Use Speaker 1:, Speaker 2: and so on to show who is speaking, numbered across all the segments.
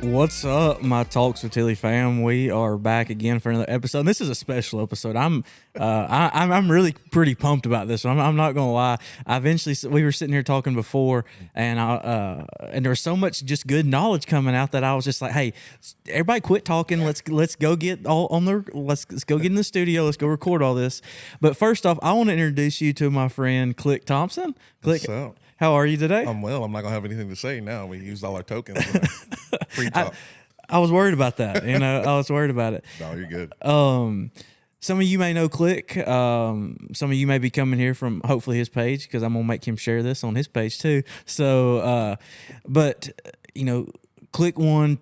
Speaker 1: What's up, my Talks with Tilley fam? We are back again for another episode. This is a special episode. I'm really pretty pumped about this one. I'm not gonna lie. We were sitting here talking before, and there was so much just good knowledge coming out that I was just like, hey, everybody, quit talking. Let's go get let's go get in the studio. Let's go record all this. But first off, I want to introduce you to my friend Click Thompson. Click.
Speaker 2: What's up?
Speaker 1: How are you today?
Speaker 2: I'm well. I'm not gonna have anything to say now. We used all our tokens. Free talk.
Speaker 1: I was worried about that. I was worried about it.
Speaker 2: No, you're good.
Speaker 1: Some of you may know Click. Some of you may be coming here from hopefully his page, because I'm gonna make him share this on his page too. So, Click won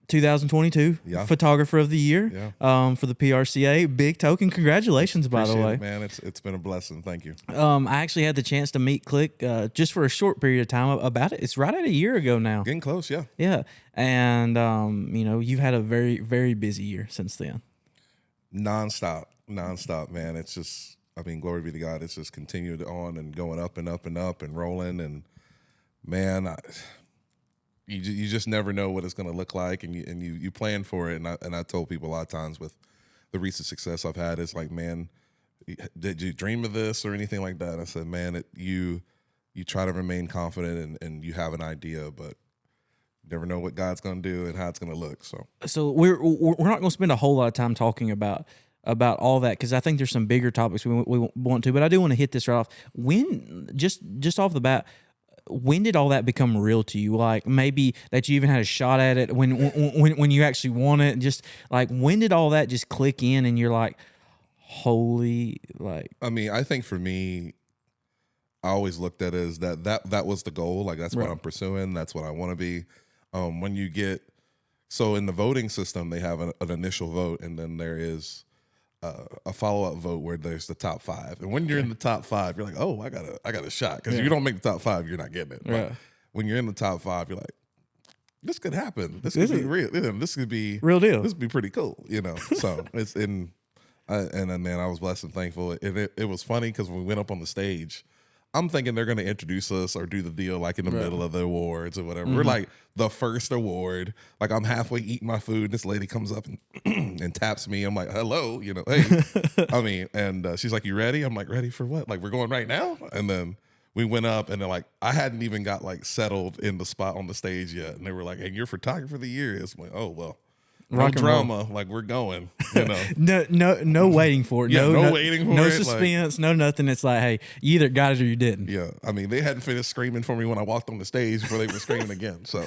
Speaker 1: 2022 Photographer of the Year for the PRCA. Big token. Congratulations, by the way.
Speaker 2: It, man. It's been a blessing. Thank you.
Speaker 1: I actually had the chance to meet Click just for a short period of time about it. It's right at a year ago now.
Speaker 2: Getting close, yeah.
Speaker 1: Yeah. And, you've had a very, very busy year since then.
Speaker 2: Nonstop, man. It's just, glory be to God. It's just continued on and going up and up and up and rolling. And, man, you just never know what it's going to look like, and you plan for it. And I told people a lot of times with the recent success I've had, it's like, man, did you dream of this or anything like that? And I said, man, you try to remain confident and you have an idea, but you never know what God's going to do and how it's going to look. So
Speaker 1: we're not going to spend a whole lot of time talking about all that, because I think there's some bigger topics we want to, but I do want to hit this right off. When just off the bat, when did all that become real to you? Like, maybe that you even had a shot at it when you actually won it. Just like, when did all that just click in and you're like, holy, like.
Speaker 2: I think for me, I always looked at it as that was the goal. Like, that's what I'm pursuing. That's what I want to be. When you get, so in the voting system, they have an initial vote, and then there is a follow-up vote where there's the top 5. And when you're in the top 5, you're like, oh, I got a shot. Because if you don't make the top 5, you're not getting it. But when you're in the top 5, you're like, this could happen. This could be real. This could be
Speaker 1: real deal.
Speaker 2: This would be pretty cool, So it's in, and then, man, I was blessed and thankful. It was funny because when we went up on the stage, I'm thinking they're going to introduce us or do the deal like in the middle of the awards or whatever. Mm-hmm. We're like the first award. Like, I'm halfway eating my food. This lady comes up and taps me. I'm like, hello, hey. And she's like, you ready? I'm like, ready for what? Like, we're going right now? And then we went up, and then, like, I hadn't even got, like, settled in the spot on the stage yet. And they were like, hey, you're photographer of the year. It's like, oh, well. No drama, like, we're going,
Speaker 1: No waiting for it.
Speaker 2: No waiting for it.
Speaker 1: No suspense, no nothing. It's like, hey, you either got it or you didn't.
Speaker 2: Yeah, they hadn't finished screaming for me when I walked on the stage before they were screaming again. So,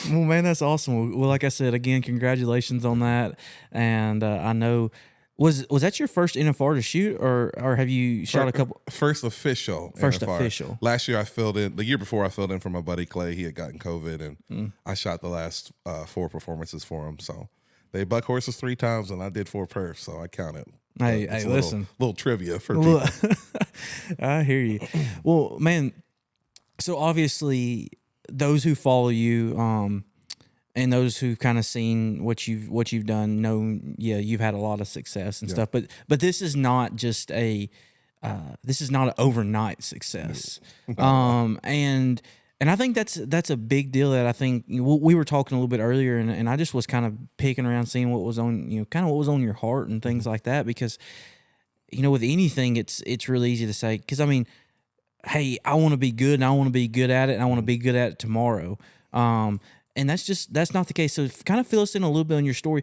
Speaker 1: well, man, that's awesome. Well, like I said, again, congratulations on that. And I know, was that your first NFR to shoot, or have you shot a couple?
Speaker 2: First official.
Speaker 1: Official.
Speaker 2: Last year I filled in. The year before I filled in for my buddy Clay. He had gotten COVID, and I shot the last 4 performances for him. So. They buck horses 3 times, and I did 4 perfs, so I counted.
Speaker 1: Hey, listen.
Speaker 2: Little trivia for people.
Speaker 1: I hear you. Well, man, so obviously those who follow you, and those who've kind of seen what you've done know, you've had a lot of success and stuff. But this is not just this is not an overnight success. And I think that's a big deal that I think we were talking a little bit earlier, and I just was kind of picking around, seeing what was on, kind of what was on your heart and things like that, because, with anything, it's really easy to say, because hey, I want to be good, and I want to be good at it, and I want to be good at it tomorrow. And that's not the case. So kind of fill us in a little bit on your story.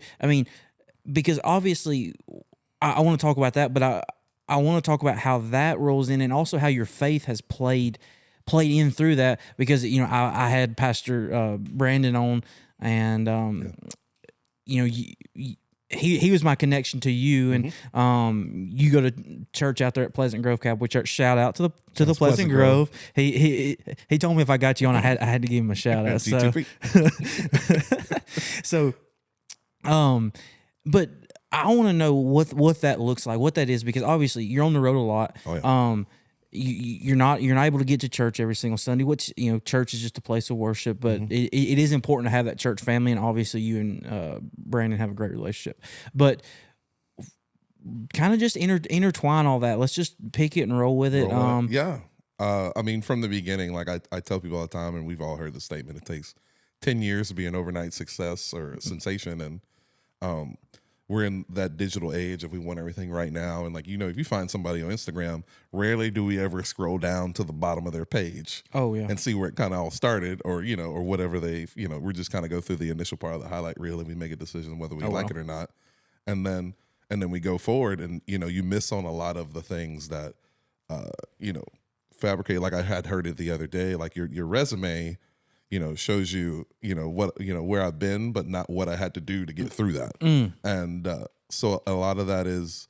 Speaker 1: Because obviously I want to talk about that, but I want to talk about how that rolls in, and also how your faith has played in through that, because I had Pastor Brandon on, and he was my connection to you, and you go to church out there at Pleasant Grove Cowboy Church. Shout out to the Pleasant Grove. He told me if I got you on, I had to give him a shout out. So, so, but I want to know what that looks like, what that is, because obviously you're on the road a lot.
Speaker 2: Oh, yeah.
Speaker 1: You're not able to get to church every single Sunday, which, church is just a place of worship, but it is important to have that church family, and obviously you and Brandon have a great relationship. But kind of just intertwine all that. Let's just pick it and roll with it.
Speaker 2: Yeah. I mean, from the beginning, like I tell people all the time, and we've all heard the statement, it takes 10 years to be an overnight success or a sensation, and we're in that digital age of we want everything right now. And like, if you find somebody on Instagram, rarely do we ever scroll down to the bottom of their page.
Speaker 1: Oh, yeah.
Speaker 2: And see where it kind of all started, or, or whatever we're just kind of go through the initial part of the highlight reel, and we make a decision whether we like it or not. And then we go forward, and, you miss on a lot of the things that, fabricate. Like I had heard it the other day, like your resume, shows you, what, where I've been, but not what I had to do to get through that. And so a lot of that is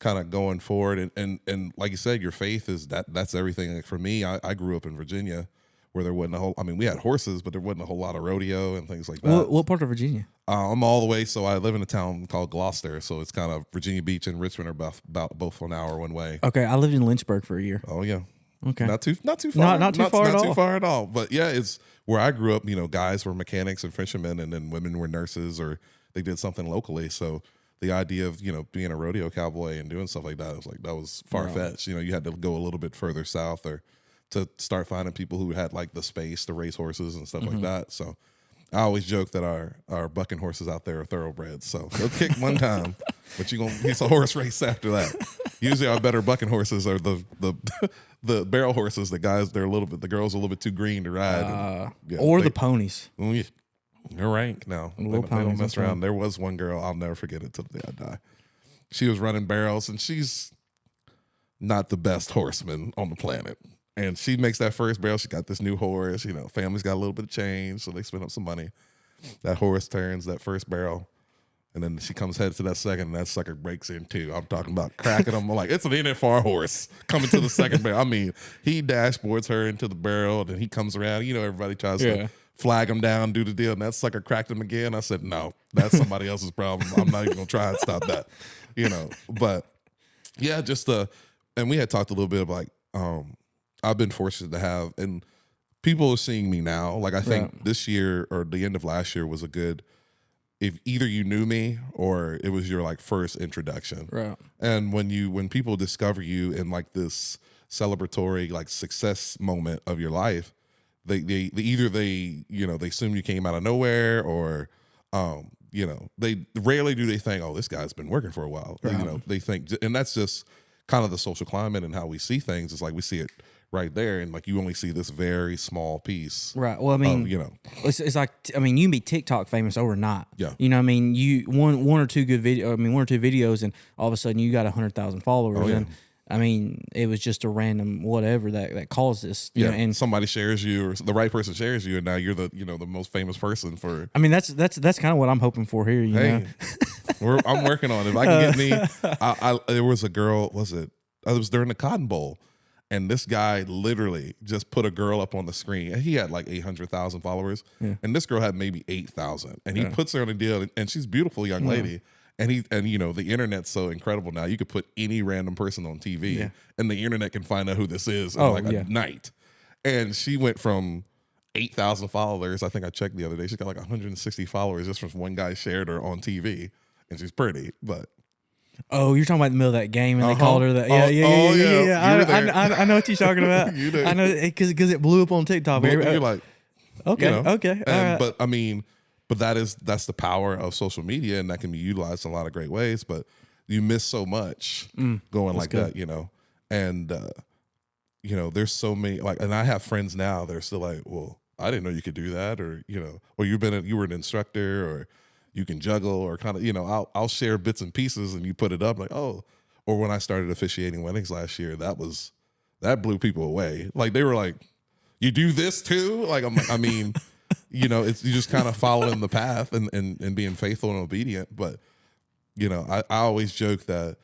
Speaker 2: kind of going forward. And like you said, your faith is that's everything. Like for me, I grew up in Virginia where there wasn't we had horses, but there wasn't a whole lot of rodeo and things like that.
Speaker 1: What part of Virginia?
Speaker 2: I'm all the way. So I live in a town called Gloucester. So it's kind of Virginia Beach and Richmond are about both an hour one way.
Speaker 1: Okay. I lived in Lynchburg for a year.
Speaker 2: Oh yeah.
Speaker 1: Okay.
Speaker 2: Not too far.
Speaker 1: Not too far at all.
Speaker 2: Not too far at all. But yeah, it's where I grew up, guys were mechanics and fishermen, and then women were nurses, or they did something locally. So the idea of, being a rodeo cowboy and doing stuff like that was that was far fetched. You had to go a little bit further south or to start finding people who had like the space to race horses and stuff like that. So I always joke that our bucking horses out there are thoroughbreds. So they'll kick one time, but it's a horse race after that. Usually our better bucking horses are the barrel horses. The guys, the girls are a little bit too green to ride.
Speaker 1: The ponies.
Speaker 2: They're rank now. They don't mess around. There was one girl, I'll never forget it till the day I die. She was running barrels, and she's not the best horseman on the planet. And she makes that first barrel. She got this new horse. Family's got a little bit of change, so they spend up some money. That horse turns that first barrel, and then she comes headed to that second, and that sucker breaks in too. I'm talking about cracking them. I'm like, it's an NFR horse coming to the second barrel. I mean, he dashboards her into the barrel, and then he comes around. Everybody tries to flag him down, do the deal, and that sucker cracked him again. I said, no, that's somebody else's problem. I'm not even going to try and stop that. But yeah, and we had talked a little bit about I've been fortunate to have, and people are seeing me now. Like I think this year or the end of last year was a good, if either you knew me or it was your like first introduction. Right. And when people discover you in like this celebratory like success moment of your life, they either they assume you came out of nowhere, or they rarely do they think, oh, this guy's been working for a while. Right. They think, and that's just kind of the social climate and how we see things. It's like we see it right there, and like you only see this very small piece. Right. Well, I mean,
Speaker 1: it's like, I mean, you can be TikTok famous overnight.
Speaker 2: Yeah.
Speaker 1: I mean, you one or two good one or two videos, and all of a sudden you got 100,000 followers. Oh, yeah. And I mean, it was just a random whatever that caused this. And
Speaker 2: somebody shares you, or the right person shares you, and now you're the the most famous person for.
Speaker 1: I mean, that's kind of what I'm hoping for here. You know,
Speaker 2: I'm working on it. If I can get me, there was a girl. It was during the Cotton Bowl. And this guy literally just put a girl up on the screen. He had like 800,000 followers. Yeah. And this girl had maybe 8,000. And he puts her on a deal, and she's a beautiful young lady. And the internet's so incredible now. You could put any random person on TV, and the internet can find out who this is in a night. And she went from 8,000 followers. I think I checked the other day. She's got like 160 followers just from one guy shared her on TV. And she's pretty, but...
Speaker 1: Oh, you're talking about the middle of that game, and they called her that. Yeah. I know what you're talking about. You know. I know because it blew up on TikTok.
Speaker 2: You're like,
Speaker 1: okay, okay.
Speaker 2: And, right. But I mean, that's the power of social media, and that can be utilized in a lot of great ways. But you miss so much going like good. That, And there's so many and I have friends now that are still like, well, I didn't know you could do that, or or you were an instructor, or you can juggle, or kind of, I'll share bits and pieces, and you put it up like, oh, or when I started officiating weddings last year, that blew people away. Like they were like, you do this too? Like, I mean, it's, you just kind of following the path and being faithful and obedient. But I always joke that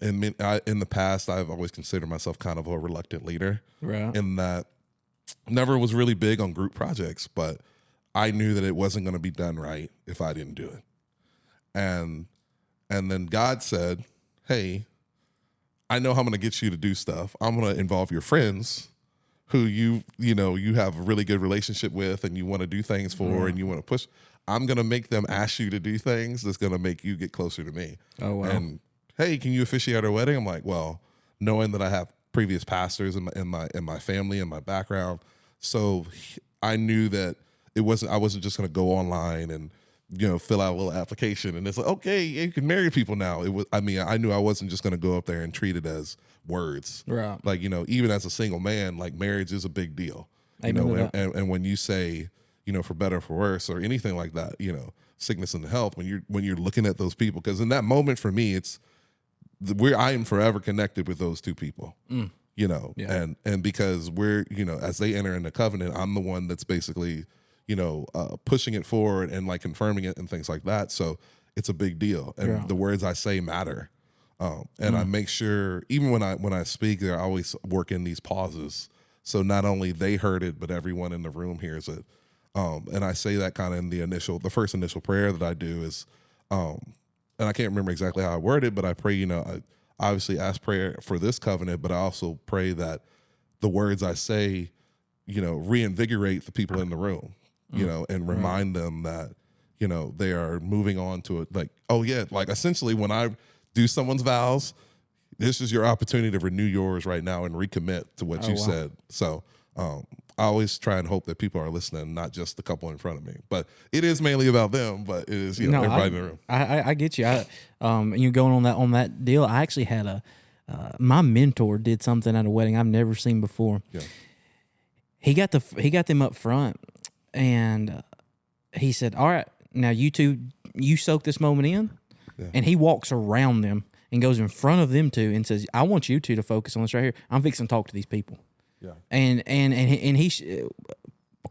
Speaker 2: in the past, I've always considered myself kind of a reluctant leader,
Speaker 1: Right.
Speaker 2: in that never was really big on group projects, but I knew that it wasn't going to be done right if I didn't do it. And then God said, hey, I know how I'm going to get you to do stuff. I'm going to involve your friends who you have a really good relationship with and you want to do things for and you want to push. I'm going to make them ask you to do things that's going to make you get closer to me.
Speaker 1: Oh, wow.
Speaker 2: And hey, can you officiate our wedding? I'm like, well, knowing that I have previous pastors in my family and my background, so I knew that I wasn't just going to go online and fill out a little application and it's like, okay, you can marry people now. I knew I wasn't just going to go up there and treat it as words.
Speaker 1: Right.
Speaker 2: Like, even as a single man, like marriage is a big deal. And when you say, for better or for worse or anything like that, sickness and health, when you're looking at those people, because in that moment for me, I am forever connected with those two people. And because we're, as they enter into covenant, I'm the one that's basically, pushing it forward and like confirming it and things like that. So it's a big deal. And the words I say matter. And I make sure, even when I speak, I always work in these pauses. So not only they heard it, but everyone in the room hears it. And I say that kind of in the first initial prayer that I do is, and I can't remember exactly how I word it, but I pray, I obviously ask prayer for this covenant, but I also pray that the words I say, reinvigorate the people in the room, and remind them that, they are moving on to it. Like, oh yeah, like essentially when I do someone's vows, this is your opportunity to renew yours right now and recommit to what you said. So I always try and hope that people are listening, not just the couple in front of me. But it is mainly about them, but it is everybody in the room.
Speaker 1: I get you. You going on that deal. I actually had my mentor did something at a wedding I've never seen before.
Speaker 2: Yeah.
Speaker 1: He got them up front, and he said, "All right, now you two, you soak this moment in."
Speaker 2: Yeah.
Speaker 1: And he walks around them and goes in front of them two and says, "I want you two to focus on this right here. I'm fixing to talk to these people."
Speaker 2: Yeah.
Speaker 1: And he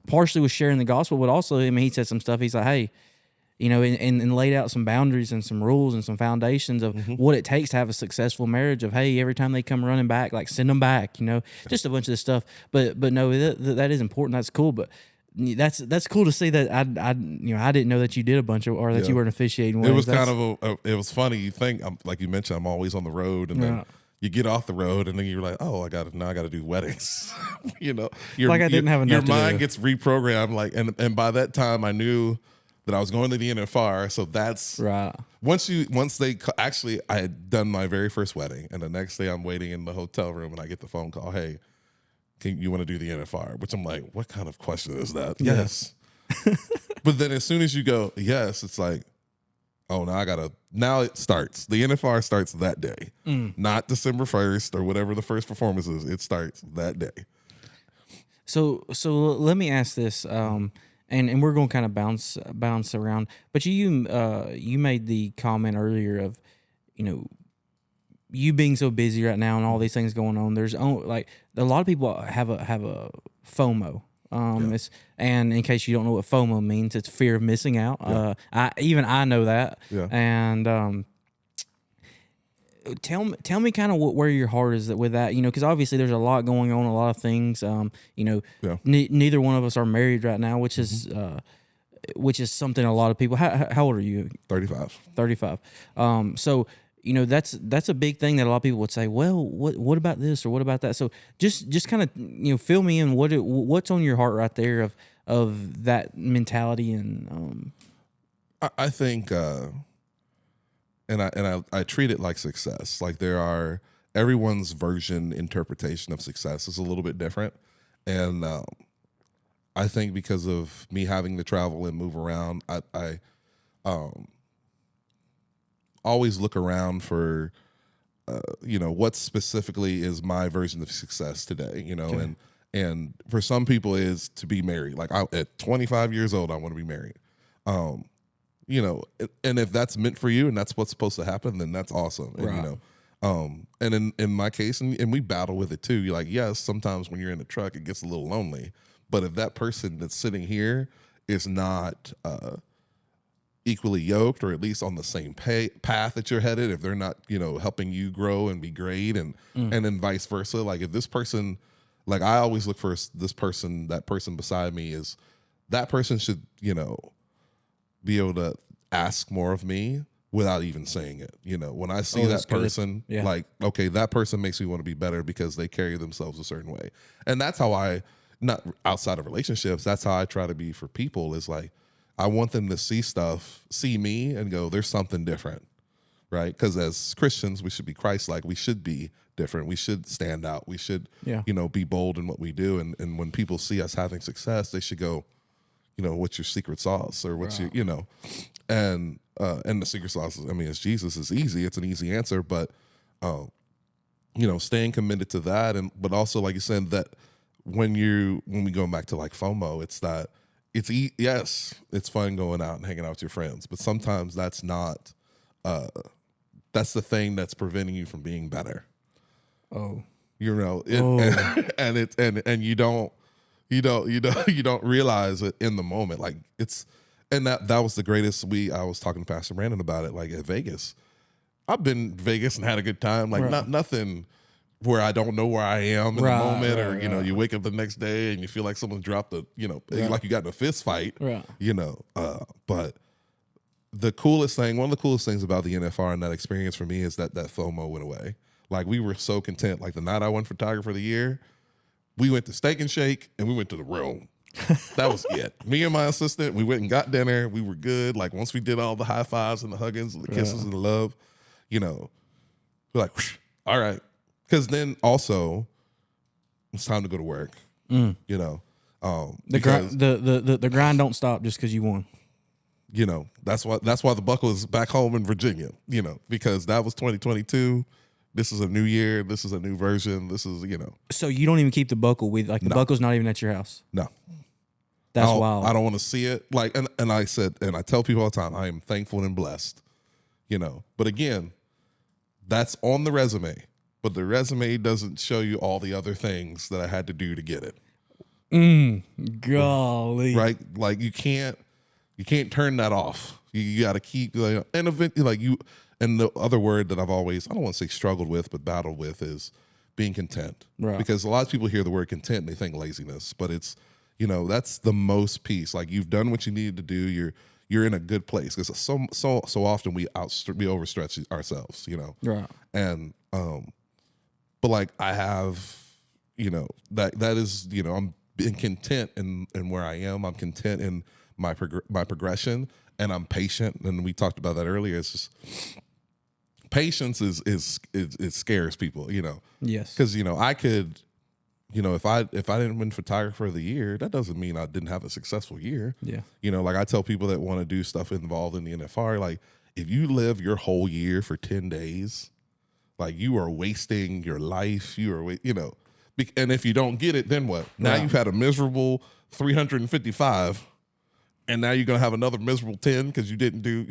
Speaker 1: partially was sharing the gospel, but also, he said some stuff. He's like, hey, and laid out some boundaries and some rules and some foundations of what it takes to have a successful marriage. Of, hey, every time they come running back, like send them back. Just a bunch of this stuff. But no, that is important. That's cool. But that's cool to see that I didn't know that you did a bunch of, or that you were an officiating.
Speaker 2: It was it was funny. You think, like you mentioned, I'm always on the road, and then you get off the road, and then you're like, oh, I got to do weddings.
Speaker 1: Like I didn't have enough.
Speaker 2: Your mind gets reprogrammed. Like, and by that time, I knew that I was going to the NFR. So that's
Speaker 1: right.
Speaker 2: Actually, I had done my very first wedding, and the next day I'm waiting in the hotel room, and I get the phone call, hey, you want to do the NFR? Which I'm like, what kind of question is that?
Speaker 1: Yeah.
Speaker 2: Yes. But then as soon as you go, yes, it's like, oh, now it starts. The NFR starts that day, not December 1st or whatever the first performance is. It starts that day.
Speaker 1: So let me ask this, and we're going to kind of bounce around. But you made the comment earlier of, you being so busy right now and all these things going on. There's like a lot of people have a FOMO. And in case you don't know what FOMO means, it's fear of missing out.
Speaker 2: Yeah.
Speaker 1: I know that.
Speaker 2: Yeah.
Speaker 1: And tell me kind of where your heart is with that, because obviously there's a lot going on, a lot of things. Neither one of us are married right now, which is something a lot of people. How old are you?
Speaker 2: 35.
Speaker 1: 35. So. That's a big thing that a lot of people would say, well, what about this or what about that? So just kind of, fill me in what's on your heart right there of that mentality. And
Speaker 2: I think, and I treat it like success. Like everyone's interpretation of success is a little bit different. And I think because of me having to travel and move around, I always look around for, what specifically is my version of success today, okay. and for some people is to be married. Like at 25 years old, I want to be married. And if that's meant for you and that's what's supposed to happen, then that's awesome.
Speaker 1: Right.
Speaker 2: And in my case, and we battle with it too. You're like, yes, sometimes when you're in the truck, it gets a little lonely, but if that person that's sitting here is not, equally yoked, or at least on the same path that you're headed, if they're not, helping you grow and be great, and then vice versa. Like if this person, like I always look for this person, that person beside me is, that person should, be able to ask more of me without even saying it. When I see that person, like, okay, that person makes me want to be better because they carry themselves a certain way. And that's how not outside of relationships, that's how I try to be for people, is like, I want them to see me and go, there's something different, right? Because as Christians, we should be Christ-like. We should be different. We should stand out. We should, be bold in what we do. And when people see us having success, they should go, what's your secret sauce, or what's your, and the secret sauce is, it's Jesus. Is easy. It's an easy answer, but staying committed to that, but also, like you said, that when we go back to like FOMO, it's that. Yes, it's fun going out and hanging out with your friends, but sometimes that's not, that's the thing that's preventing you from being better.
Speaker 1: Oh,
Speaker 2: and you don't realize it in the moment. Like that was the greatest. I was talking to Pastor Brandon about it. Like at Vegas, I've been to Vegas and had a good time. Like nothing where I don't know where I am in the moment, or you wake up the next day and you feel like someone dropped like you got in a fist fight, but the coolest thing, one of the coolest things about the NFR and that experience for me is that FOMO went away. Like we were so content. Like the night I won Photographer of the Year, we went to Steak and Shake and we went to the room. That was it. Me and my assistant, we went and got dinner. We were good. Like once we did all the high fives and the huggings and the kisses and the love, we're like, all right. Because then also, it's time to go to work.
Speaker 1: The grind don't stop just because you won.
Speaker 2: That's why the buckle is back home in Virginia. Because that was 2022. This is a new year. This is a new version. This is
Speaker 1: So you don't even keep the buckle with, like, the buckle's not even at your house.
Speaker 2: No.
Speaker 1: That's wild.
Speaker 2: I don't want to see it. Like, and I said, and I tell people all the time, I am thankful and blessed. But again, that's on the resume. But the resume doesn't show you all the other things that I had to do to get it.
Speaker 1: Golly.
Speaker 2: Right? Like you can't turn that off. You got to keep, and eventually, like and the other word that I've always, I don't want to say struggled with, but battled with, is being content. Right. Because a lot of people hear the word content and they think laziness, but it's, that's the most peace. Like you've done what you needed to do. You're in a good place, because so often we overstretch ourselves,
Speaker 1: Right.
Speaker 2: And, but like I have, that is, I'm being content in where I am. I'm content in my progression, and I'm patient. And we talked about that earlier. It's just patience it scares people,
Speaker 1: Yes.
Speaker 2: Because I could, if I didn't win Photographer of the Year, that doesn't mean I didn't have a successful year.
Speaker 1: Yeah.
Speaker 2: Like I tell people that want to do stuff involved in the NFR, like if you live your whole year for 10 days. Like you are wasting your life. And if you don't get it, then what? Now you've had a miserable 355, and now you're gonna have another miserable 10 because you didn't do.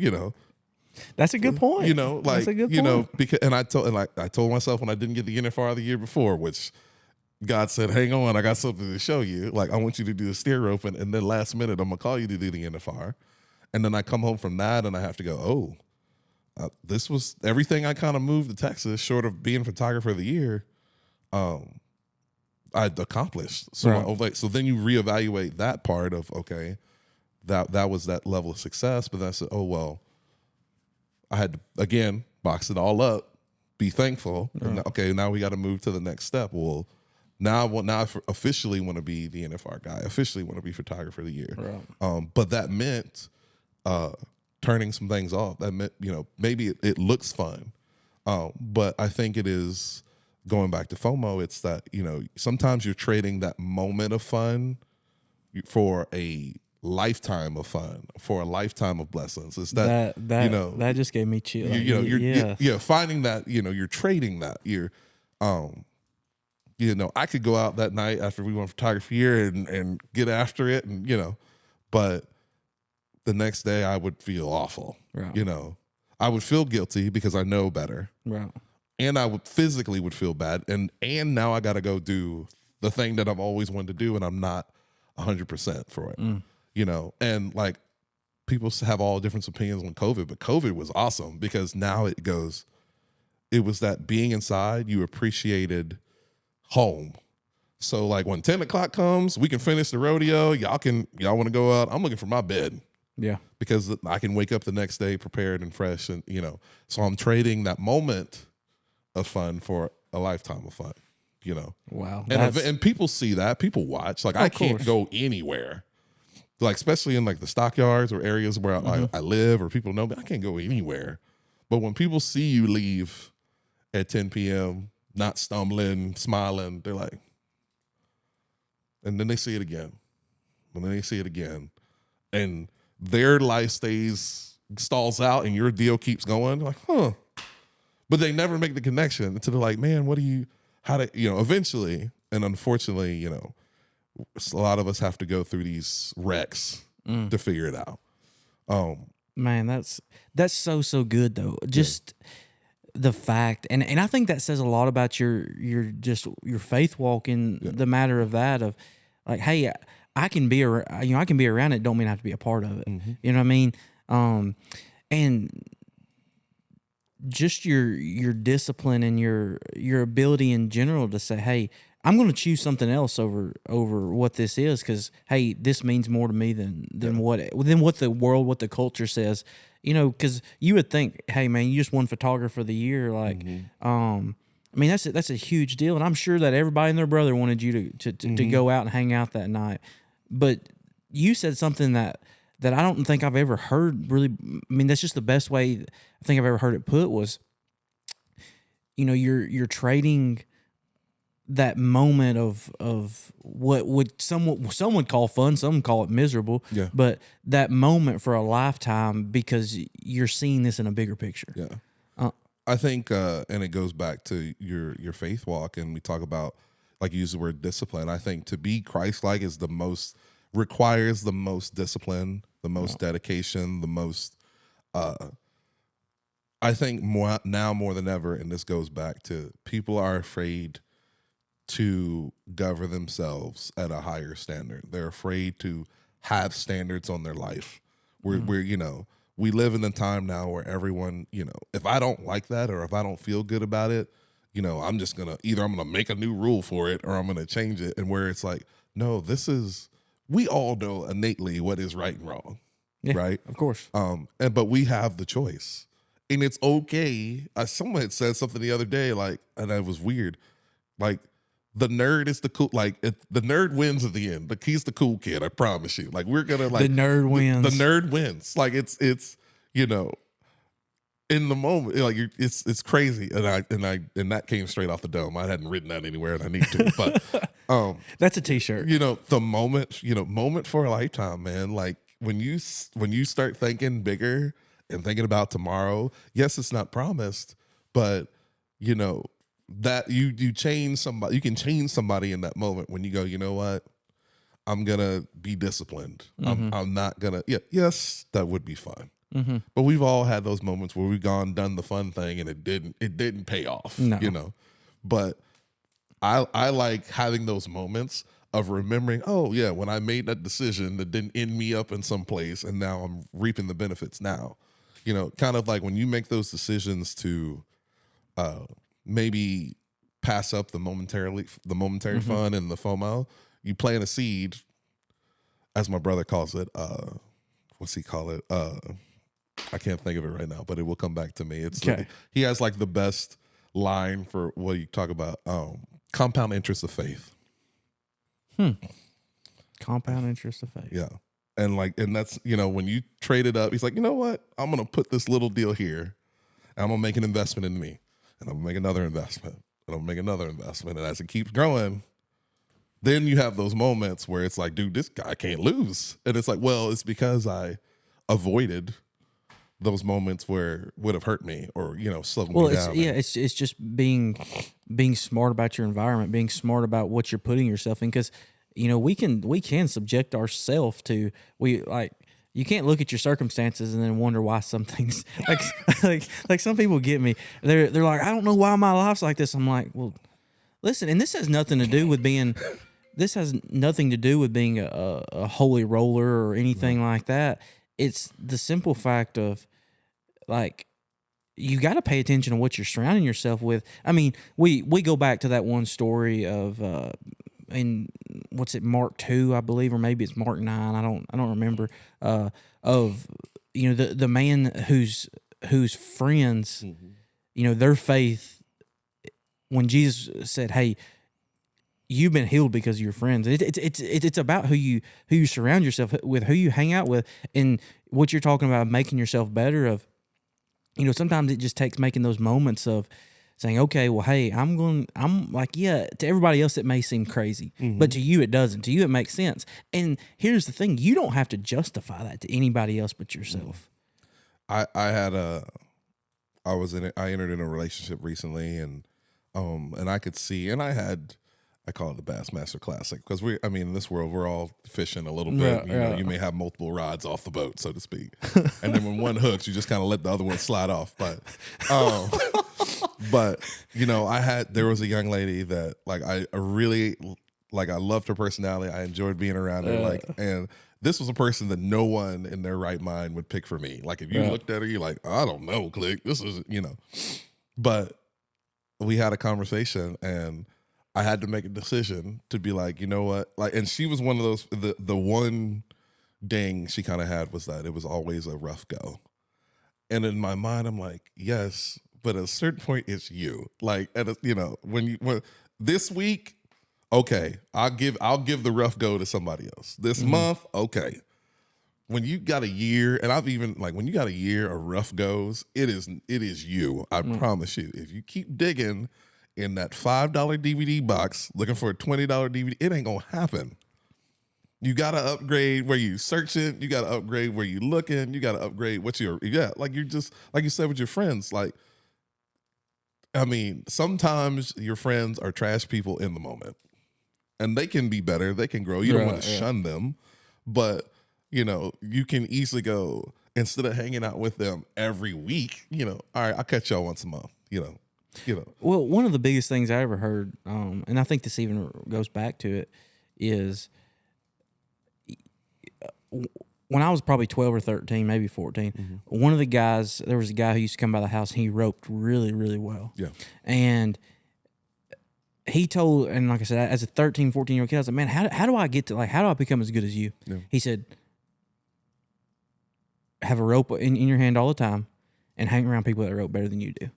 Speaker 1: That's a good point.
Speaker 2: That's a good point. Because I told myself when I didn't get the NFR the year before, which God said, "Hang on, I got something to show you. Like I want you to do the steer rope, and then last minute I'm gonna call you to do the NFR," and then I come home from that and I have to go, oh. This was everything I kind of moved to Texas, short of being Photographer of the Year, I'd accomplished. So, so then you reevaluate that part of, okay, that was that level of success. But then I said, oh, well, I had to, again, box it all up, be thankful. And, okay, now we got to move to the next step. Well, now I officially want to be the NFR guy, officially want to be Photographer of the Year. But that meant turning some things off. That meant, maybe it looks fun. But I think it is, going back to FOMO, it's that, sometimes you're trading that moment of fun for a lifetime of fun, for a lifetime of blessings. It's that
Speaker 1: that just gave me chills.
Speaker 2: You're finding that, you're trading that. You're, I could go out that night after we won Photography Year and get after it, and but the next day I would feel awful. Right. I would feel guilty because I know better. Right. And I would physically feel bad. And now I got to go do the thing that I've always wanted to do, and I'm not 100% for it. And like people have all different opinions on COVID, but COVID was awesome because now it was that being inside, you appreciated home. So like when 10 o'clock comes, we can finish the rodeo. Y'all want to go out. I'm looking for my bed.
Speaker 1: Yeah.
Speaker 2: Because I can wake up the next day prepared and fresh. And, so I'm trading that moment of fun for a lifetime of fun,
Speaker 1: Wow.
Speaker 2: And people see that. People watch. Like, I can't go anywhere. Like, especially in like the stockyards or areas where I live or people know me, I can't go anywhere. But when people see you leave at 10 p.m., not stumbling, smiling, they're like, and then they see it again. And then they see it again. And their life stalls out and your deal keeps going. Like, huh. But they never make the connection until they're like, man, eventually, and unfortunately, a lot of us have to go through these wrecks to figure it out.
Speaker 1: Man, that's so good though. Just the fact, and I think that says a lot about your faith walk in the matter of that, of like, hey, I can be around it. Don't mean I have to be a part of it.
Speaker 2: Mm-hmm.
Speaker 1: You know what I mean? And just your discipline and your ability in general to say, hey, I'm going to choose something else over what this is, because hey, this means more to me than what the culture says. Because you would think, hey man, you just won photographer of the year, like, I mean that's a huge deal, and I'm sure that everybody and their brother wanted you to go out and hang out that night. But you said something that I don't think I've ever heard really. I mean, that's just the best way I think I've ever heard it put was, you're trading that moment of what would some would call fun, some call it miserable, but that moment for a lifetime because you're seeing this in a bigger picture.
Speaker 2: Yeah. I think, and it goes back to your faith walk, and we talk about, like, you use the word discipline. I think to be Christ-like requires the most discipline, the most dedication, the most, I think more than ever, and this goes back to people are afraid to govern themselves at a higher standard. They're afraid to have standards on their life. We're we live in a time now where everyone, if I don't like that or if I don't feel good about it, I'm just gonna make a new rule for it or I'm gonna change it. And where it's like, no, we all know innately what is right and wrong.
Speaker 1: Yeah,
Speaker 2: right?
Speaker 1: Of course.
Speaker 2: But we have the choice. And it's okay. Someone had said something the other day, like, and it was weird. Like, the nerd is the cool, like, the nerd wins at the end. He's the cool kid, I promise you. Like, we're gonna, like,
Speaker 1: the nerd wins.
Speaker 2: The nerd wins. Like, it's in the moment, like, it's crazy. And that came straight off the dome. I hadn't written that anywhere, and I need to. But
Speaker 1: that's a t-shirt.
Speaker 2: The moment for a lifetime, man. Like, when you start thinking bigger and thinking about tomorrow, yes, it's not promised, but that you change somebody. You can change somebody in that moment when you go, you know what? I'm gonna be disciplined.
Speaker 1: Mm-hmm.
Speaker 2: I'm not gonna. Yeah, yes, that would be fun.
Speaker 1: Mm-hmm.
Speaker 2: But we've all had those moments where we've done the fun thing and it didn't pay off.
Speaker 1: No.
Speaker 2: But I like having those moments of remembering, oh yeah, when I made that decision that didn't end me up in some place, and now I'm reaping the benefits now. Kind of like when you make those decisions to maybe pass up the momentary fun and the FOMO, you plant a seed, as my brother calls it. What's he call it? I can't think of it right now, but it will come back to me. It's
Speaker 1: okay.
Speaker 2: He has like the best line for what you talk about. Compound interest of faith.
Speaker 1: Compound interest of faith.
Speaker 2: Yeah. And that's, when you trade it up, he's like, you know what? I'm going to put this little deal here and I'm going to make an investment in me, and I'm going to make another investment, and I'm going to make another investment. And as it keeps growing, then you have those moments where it's like, dude, this guy can't lose. And it's like, well, it's because I avoided those moments where would have hurt me or, slowed me down.
Speaker 1: It's just being smart about your environment, being smart about what you're putting yourself in. Because, we can subject ourselves to, you can't look at your circumstances and then wonder why some things like some people get me. They're like, I don't know why my life's like this. I'm like, well, listen, and this has nothing to do with being a holy roller or anything like that. it's the simple fact of like you got to pay attention to what you're surrounding yourself with. I mean, we go back to that one story of in what's it, Mark 2, I believe, or maybe it's Mark 9. I don't remember. Of the man whose friends, their faith, when Jesus said, "Hey, you've been healed because of your friends." It's about who you surround yourself with, who you hang out with, and what you're talking about, making yourself better. Of sometimes it just takes making those moments of saying, okay, well, hey, I'm like, yeah, to everybody else it may seem crazy, but to you it doesn't. To you it makes sense. And here's the thing: you don't have to justify that to anybody else but yourself.
Speaker 2: I entered in a relationship recently, and I could see, and I call it the Bassmaster Classic because in this world we're all fishing a little bit. You may have multiple rods off the boat, so to speak, and then when one hooks, you just kind of let the other one slide off. But, there was a young lady that I really I loved her personality. I enjoyed being around her, and this was a person that no one in their right mind would pick for me. Like if you looked at her, you're like, I don't know, click. This is but we had a conversation and I had to make a decision to be like, you know what? And she was one of those, the one ding she kind of had was that it was always a rough go. And in my mind, I'm like, yes, but at a certain point, it's you. Like, when this week, okay, I'll give the rough go to somebody else. This month, okay. When you got a year, and I've even when you got a year of rough goes, it is you. I promise you. If you keep digging in that $5 DVD box looking for a $20 DVD, it ain't gonna happen. You gotta upgrade where you searching, you gotta upgrade where you looking, you gotta upgrade what you're just like you said with your friends. Sometimes your friends are trash people in the moment. And they can be better, they can grow. You don't want to shun them, but you can easily go, instead of hanging out with them every week, all right, I'll catch y'all once a month,
Speaker 1: Well, one of the biggest things I ever heard, and I think this even goes back to it, is when I was probably 12 or 13, maybe 14, one of the guys, there was a guy who used to come by the house and he roped really, really well.
Speaker 2: Yeah.
Speaker 1: And he told, and like I said, as a 13, 14-year-old kid, I was like, man, how do I get to, how do I become as good as you? Yeah. He said, have a rope in your hand all the time and hang around people that rope better than you do.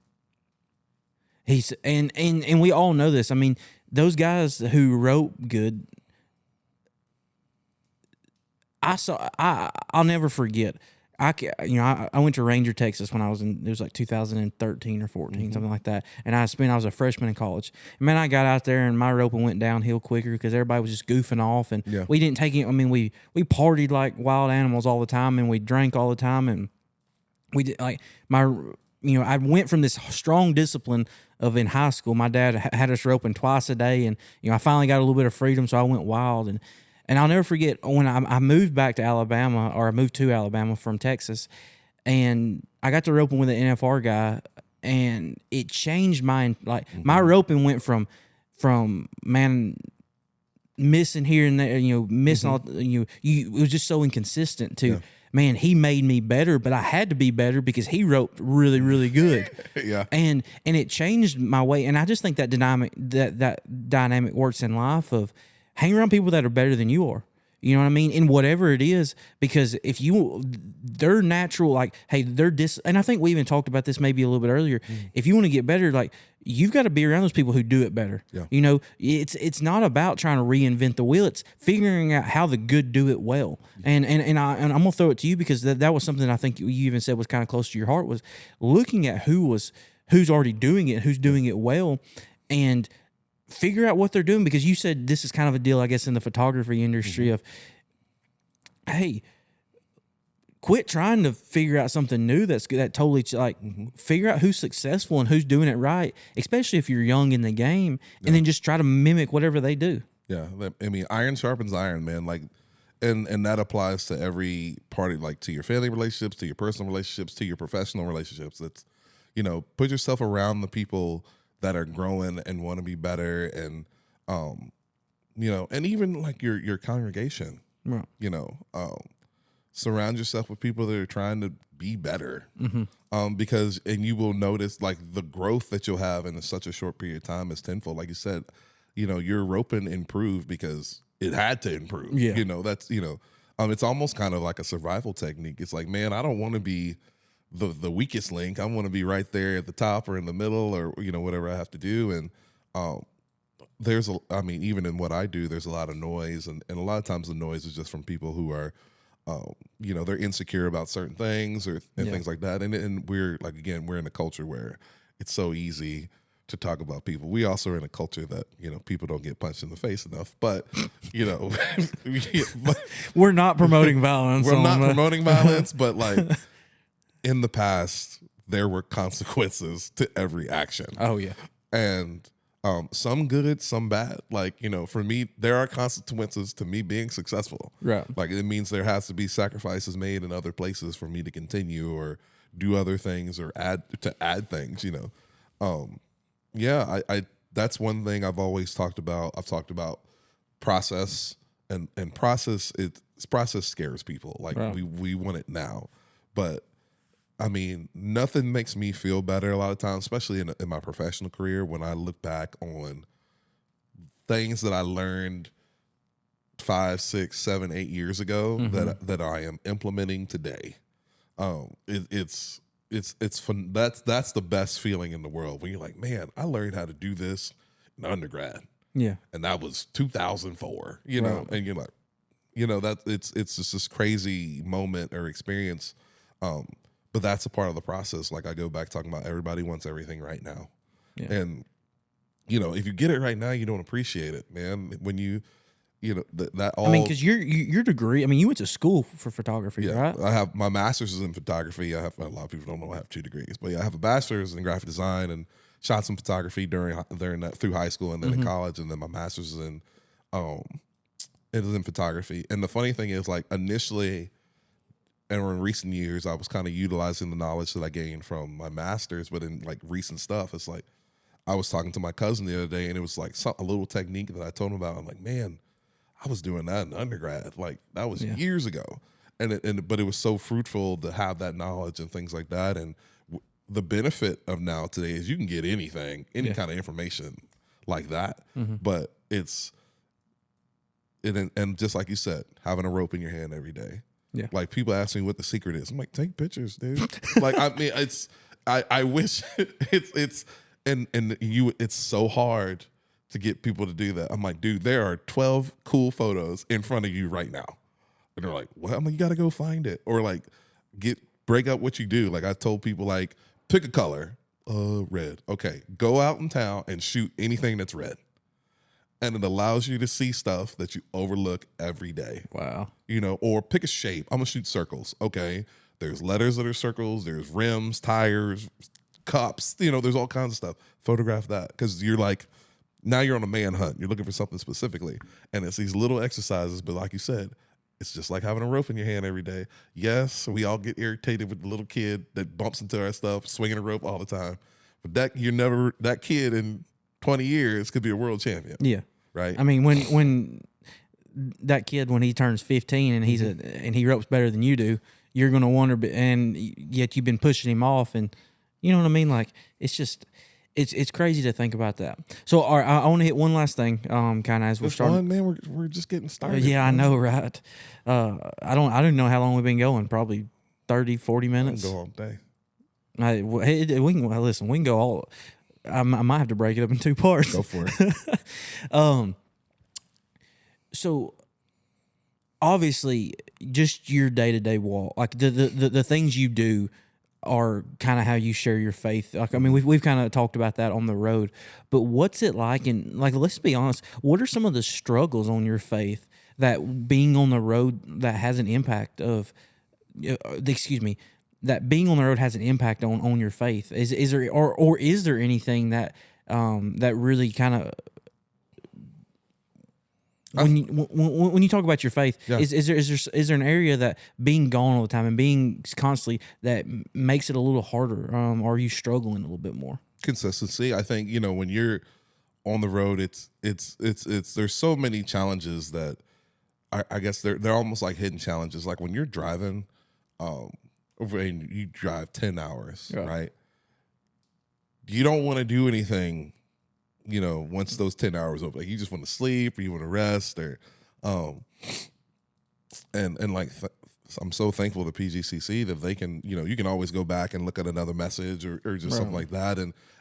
Speaker 1: He's and we all know this. I mean, those guys who rope good, I'll never forget. I went to Ranger, Texas when it was like 2013 or 14, something like that. And I was a freshman in college. And man, I got out there and my roping went downhill quicker because everybody was just goofing off. And we didn't take it. I mean, we partied like wild animals all the time and we drank all the time. And we did I went from this strong discipline of in high school. My dad had us roping twice a day. And, I finally got a little bit of freedom. So I went wild. And I'll never forget when I moved back to Alabama, or I moved to Alabama from Texas, and I got to roping with an NFR guy, and it changed my my roping went from man missing here and there, missing all, it was just so inconsistent to man, he made me better, but I had to be better because he roped really, really good. And it changed my way, and I just think that dynamic works in life of hang around people that are better than you are. You know what I mean? In whatever it is, because if they're natural, and I think we even talked about this maybe a little bit earlier. If you want to get better, you've got to be around those people who do it better. Yeah. It's not about trying to reinvent the wheel. It's figuring out how the good do it well. And I'm gonna throw it to you because that was something I think you even said was kind of close to your heart, was looking at who's already doing it, who's doing it well, and figure out what they're doing, because you said this is kind of a deal, I guess, in the photography industry of, hey, quit trying to figure out something new that totally figure out who's successful and who's doing it right, especially if you're young in the game, and then just try to mimic whatever they do. Yeah,
Speaker 2: I mean, iron sharpens iron, man. And that applies to every party, to your family relationships, to your personal relationships, to your professional relationships. It's, put yourself around the people that are growing and want to be better, and and even your congregation, right. surround yourself with people that are trying to be better. Because you will notice like the growth that you'll have in such a short period of time is tenfold. Like you said, your roping improved because it had to improve.
Speaker 1: Yeah.
Speaker 2: That's it's almost kind of like a survival technique. It's like, man, I don't want to be the weakest link. I want to be right there at the top or in the middle or whatever I have to do. And even in what I do, there's a lot of noise, and a lot of times the noise is just from people who are they're insecure about certain things and things like that. And we're like, again, we're in a culture where it's so easy to talk about people. We also are in a culture that, people don't get punched in the face enough, but,
Speaker 1: we're not promoting violence.
Speaker 2: We're not promoting violence, but like in the past, there were consequences to every action.
Speaker 1: Oh yeah.
Speaker 2: And some good, some bad. Like, for me, there are consequences to me being successful.
Speaker 1: Right.
Speaker 2: Like, it means there has to be sacrifices made in other places for me to continue or do other things or add things, Yeah, I that's one thing I've always talked about. I've talked about process and process. Process scares people. Like,
Speaker 1: right.
Speaker 2: we want it now. But I mean, nothing makes me feel better a lot of times, especially in my professional career, when I look back on things that I learned 5, 6, 7, 8 years ago that I am implementing today. It's fun. That's the best feeling in the world when you're like, man, I learned how to do this in undergrad.
Speaker 1: Yeah.
Speaker 2: And that was 2004, right. And you're like, that it's just this crazy moment or experience. But that's a part of the process. Like, I go back talking about everybody wants everything right now. Yeah. And, if you get it right now, you don't appreciate it, man. When that all. I
Speaker 1: mean, because your degree, you went to school for photography, right?
Speaker 2: I have my master's is in photography. A lot of people don't know I have 2 degrees, but I have a bachelor's in graphic design and shot some photography through high school and then in college, and then my master's is in photography. And the funny thing is, like, initially, and in recent years, I was kind of utilizing the knowledge that I gained from my master's, but in like recent stuff, it's like I was talking to my cousin the other day, and it was like a little technique that I told him about. I'm like, man, I was doing that in undergrad. Like, that was years ago. But it was so fruitful to have that knowledge and things like that. And the benefit of now today is you can get anything, any kind of information like that. But and just like you said, having a rope in your hand every day. Yeah. Like, people ask me what the secret is. I'm like, take pictures, dude. Like, I mean, I wish it's so hard to get people to do that. I'm like, dude, there are 12 cool photos in front of you right now. And they're like, well, I'm like, you got to go find it. Or like, break up what you do. Like, I told people, like, pick a color. Red. Okay. Go out in town and shoot anything that's red. And it allows you to see stuff that you overlook every day.
Speaker 1: Wow.
Speaker 2: Or pick a shape. I'm going to shoot circles. Okay. There's letters that are circles. There's rims, tires, cups. There's all kinds of stuff. Photograph that. Because you're like, now you're on a manhunt. You're looking for something specifically. And it's these little exercises. But like you said, it's just like having a rope in your hand every day. Yes, we all get irritated with the little kid that bumps into our stuff, swinging a rope all the time. But that kid in 20 years could be a world champion.
Speaker 1: Yeah.
Speaker 2: Right.
Speaker 1: I mean, when that kid, when he turns 15 and and he ropes better than you do, you're going to wonder, and yet you've been pushing him off, and you know what I mean? Like, it's just, it's crazy to think about that. So, all right, I want to hit one last thing, kind of as we're starting.
Speaker 2: Fun, man. We're just getting started.
Speaker 1: Yeah, man. I know, right? I don't know how long we've been going. Probably 30, 40 minutes.
Speaker 2: I can go all day.
Speaker 1: We can go all. I might have to break it up in 2 parts.
Speaker 2: Go for it.
Speaker 1: So obviously, just your day-to-day walk, like the things you do are kind of how you share your faith. Like, I mean, we've kind of talked about that on the road, but what's it like? And like, let's be honest, what are some of the struggles on your faith that being on the road that has an impact of? That being on the road has an impact on your faith. Is there or is there anything that that really kind of when you talk about your faith, is there an area that being gone all the time and being constantly that makes it a little harder? Or are you struggling a little bit more?
Speaker 2: Consistency. I think when you're on the road, it's there's so many challenges that I guess they're almost like hidden challenges. Like when you're driving, and you drive 10 hours, right? You don't want to do anything, once those 10 hours over. Like you just want to sleep or you want to rest or, and like I'm so thankful to PGCC that they can, you can always go back and look at another message or just something like that.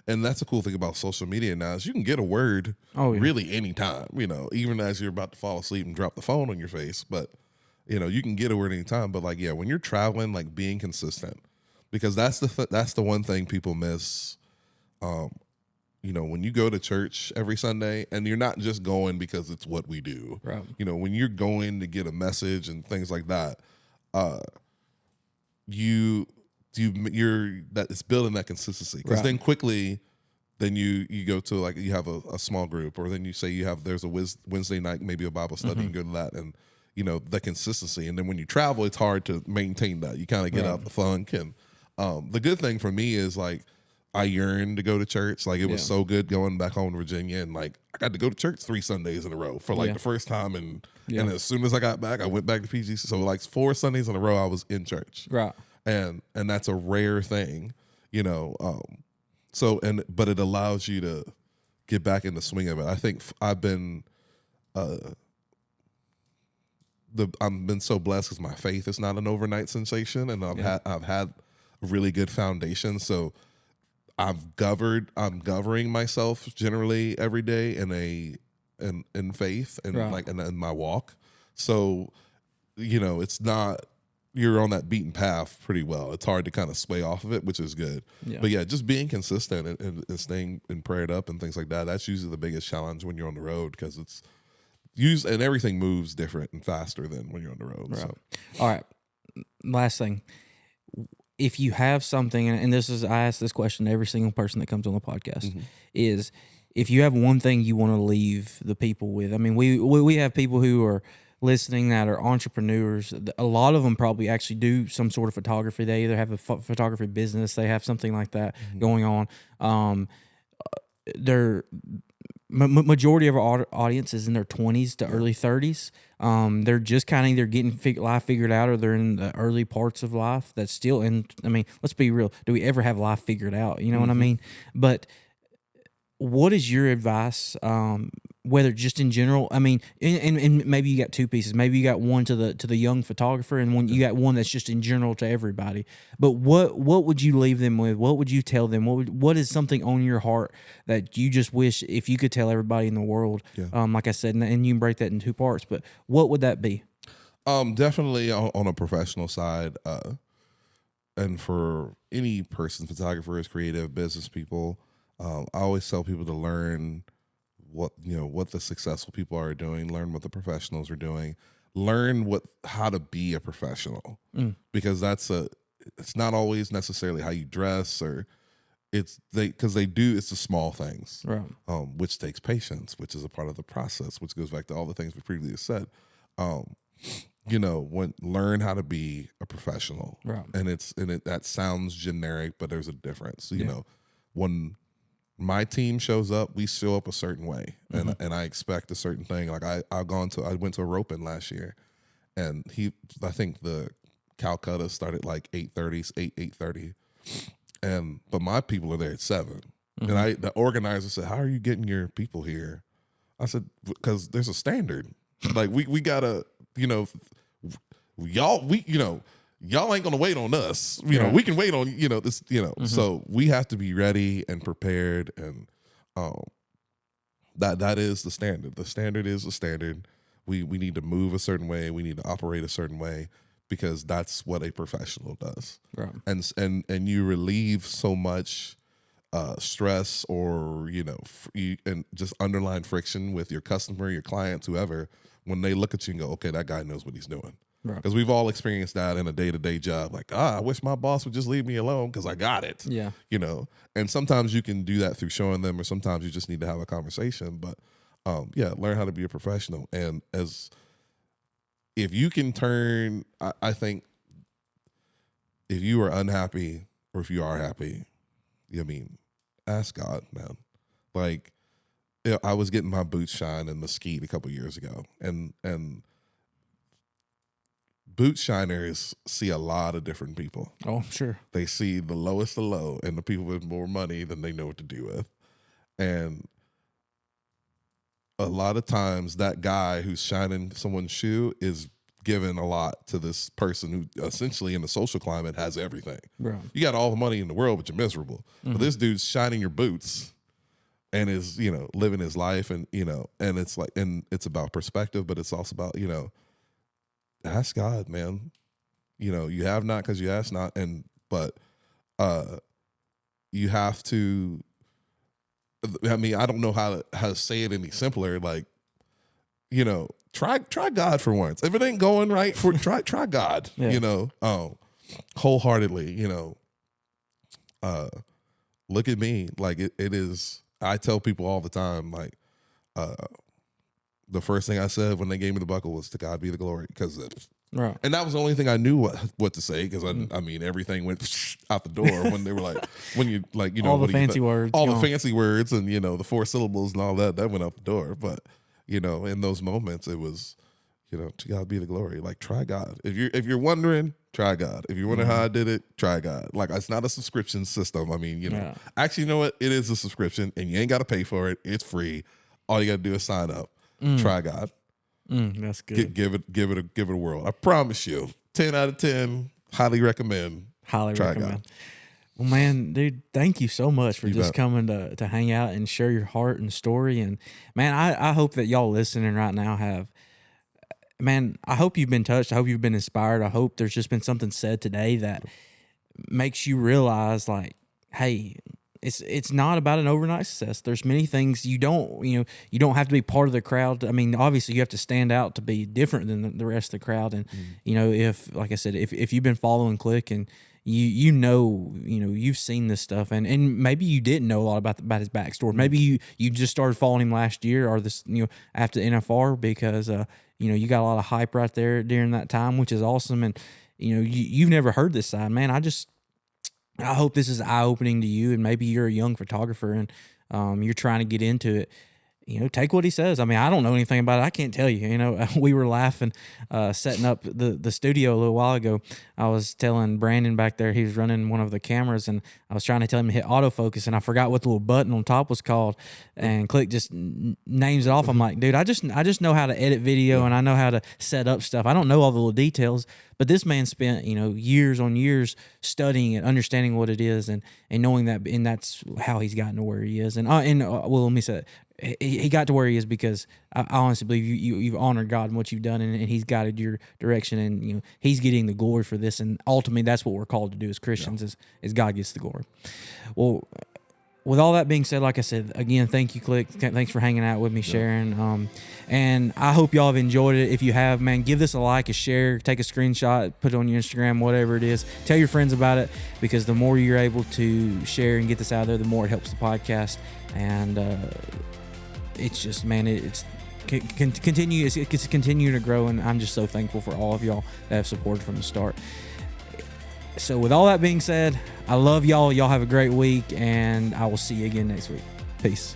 Speaker 2: And that's a cool thing about social media now is you can get a word really anytime, even as you're about to fall asleep and drop the phone on your face. But, you can get a word anytime. But like, yeah, when you're traveling, like being consistent, because that's the one thing people miss. When you go to church every Sunday and you're not just going because it's what we do,
Speaker 1: right.
Speaker 2: When you're going to get a message and things like that, it's building that consistency because then quickly, then you go to like, you have a small group, or then you say there's a Wednesday night, maybe a Bible study, and go to that. And, the consistency. And then when you travel, it's hard to maintain that. You kind of get out the funk. And, the good thing for me is like, I yearned to go to church. Like it was so good going back home to Virginia, and like I got to go to church 3 Sundays in a row for like the first time. And as soon as I got back, I went back to PGC. So like 4 Sundays in a row, I was in church.
Speaker 1: Right.
Speaker 2: And that's a rare thing, but it allows you to get back in the swing of it. I think I've been so blessed because my faith is not an overnight sensation, and I've had a really good foundation. So I'm governing myself generally every day in faith and like in my walk. So, it's not, you're on that beaten path pretty well. It's hard to kind of sway off of it, which is good. Yeah. But yeah, just being consistent and staying and prayed up and things like that. That's usually the biggest challenge when you're on the road, because it's and everything moves different and faster than when you're on the road.
Speaker 1: Right.
Speaker 2: So.
Speaker 1: All right. Last thing. If you have something, and I ask this question to every single person that comes on the podcast, is if you have one thing you want to leave the people with. I mean, we have people who are listening that are entrepreneurs. A lot of them probably actually do some sort of photography. They either have a photography business, they have something like that going on. They're majority of our audience is in their 20s to early 30s. They're just kind of either getting life figured out, or they're in the early parts of life that's still in. I mean, let's be real. Do we ever have life figured out? You know what I mean? But what is your advice, whether just in general? I mean, and maybe you got two pieces. Maybe you got one to the young photographer, and you got one that's just in general to everybody. But what would you leave them with? What would you tell them? What is something on your heart that you just wish if you could tell everybody in the world? Like I said, and you can break that in 2 parts. But what would that be?
Speaker 2: Definitely on a professional side, and for any person, photographers, creative, business people. I always tell people to learn what the successful people are doing, learn what the professionals are doing, learn how to be a professional, because it's not always necessarily how you dress, or it's the small things,
Speaker 1: right?
Speaker 2: Which takes patience, which is a part of the process, which goes back to all the things we previously said. Learn how to be a professional,
Speaker 1: right?
Speaker 2: And that sounds generic, but there's a difference. When my team shows up, we show up a certain way, and I expect a certain thing. Like I went to a roping last year, and I think the Calcutta started like 8:30, but my people are there at 7, and the organizer said, "How are you getting your people here?" I said, "Because there's a standard. Like we gotta, y'all ain't gonna wait on us. We can wait on this. So we have to be ready and prepared, and that is the standard. The standard is the standard. We need to move a certain way. We need to operate a certain way, because that's what a professional does.
Speaker 1: Right.
Speaker 2: And you relieve so much stress, or and just underlying friction with your customer, your clients, whoever, when they look at you and go, okay, that guy knows what he's doing. Because we've all experienced that in a day-to-day job. Like, I wish my boss would just leave me alone because I got it.
Speaker 1: Yeah.
Speaker 2: And sometimes you can do that through showing them, or sometimes you just need to have a conversation. But learn how to be a professional. And if you can turn, I think if you are unhappy, or if you are happy, ask God, man. Like, I was getting my boots shined in Mesquite a couple years ago, and boot shiners see a lot of different people.
Speaker 1: Oh, sure.
Speaker 2: They see the lowest of low and the people with more money than they know what to do with. And a lot of times that guy who's shining someone's shoe is given a lot to this person who essentially in the social climate has everything.
Speaker 1: Right.
Speaker 2: You got all the money in the world, but you're miserable. But this dude's shining your boots and is, living his life, and, and it's like, and it's about perspective, but it's also about, ask God, man. You have not because you ask not, but you have to. I mean, I don't know how to say it any simpler. Like, try God for once. If it ain't going right, try God.
Speaker 1: Yeah.
Speaker 2: Wholeheartedly. Look at me. Like it is. I tell people all the time. Like, the first thing I said when they gave me the buckle was, "To God be the glory," because.
Speaker 1: Right.
Speaker 2: And that was the only thing I knew what to say, because I mean everything went out the door when they were like, when you like,
Speaker 1: all the fancy words,
Speaker 2: all the fancy words, and the 4 syllables and all that went out the door. But in those moments, it was, to God be the glory. Like, try God. If you're wondering, try God. If you're wondering how I did it, try God. Like, it's not a subscription system. I mean, actually, you know what? It is a subscription, and you ain't got to pay for it. It's free. All you got to do is sign up. Try God.
Speaker 1: That's good.
Speaker 2: Give it a whirl. I promise you, 10 out of 10. Highly recommend.
Speaker 1: Highly
Speaker 2: Try
Speaker 1: recommend.
Speaker 2: God.
Speaker 1: Well, man, dude, thank you so much for just coming to hang out and share your heart and story. And man, I hope that y'all listening right now I hope you've been touched. I hope you've been inspired. I hope there's just been something said today that makes you realize, like, hey, it's not about an overnight success. There's many things you don't have to be part of the crowd. I mean, obviously you have to stand out to be different than the rest of the crowd. And if, like I said, if you've been following Click and you've seen this stuff, and maybe you didn't know a lot about his backstory. Maybe you just started following him last year or this after the NFR because you got a lot of hype right there during that time, which is awesome. And you've never heard this side, man. I hope this is eye-opening to you, and maybe you're a young photographer and you're trying to get into it. Take what he says. I mean, I don't know anything about it. I can't tell you. We were laughing, setting up the studio a little while ago. I was telling Brandon back there, he was running one of the cameras, and I was trying to tell him to hit autofocus, and I forgot what the little button on top was called. And Click just names it off. I'm like, dude, I just know how to edit video, and I know how to set up stuff. I don't know all the little details, but this man spent years on years studying it, understanding what it is, and knowing that, and that's how he's gotten to where he is. And well, let me say it. He got to where he is because I honestly believe you've honored God in what you've done, and He's guided your direction, and He's getting the glory for this. And ultimately, that's what we're called to do as Christians: is God gets the glory. Well, with all that being said, like I said, again, thank you, Click. Thanks for hanging out with me, sharing. And I hope y'all have enjoyed it. If you have, man, give this a like, a share, take a screenshot, put it on your Instagram, whatever it is. Tell your friends about it, because the more you're able to share and get this out there, the more it helps the podcast. And it's just, man, it's continue to grow, and I'm just so thankful for all of y'all that have supported from the start. So with all that being said, I love y'all. Y'all have a great week, and I will see you again next week. Peace.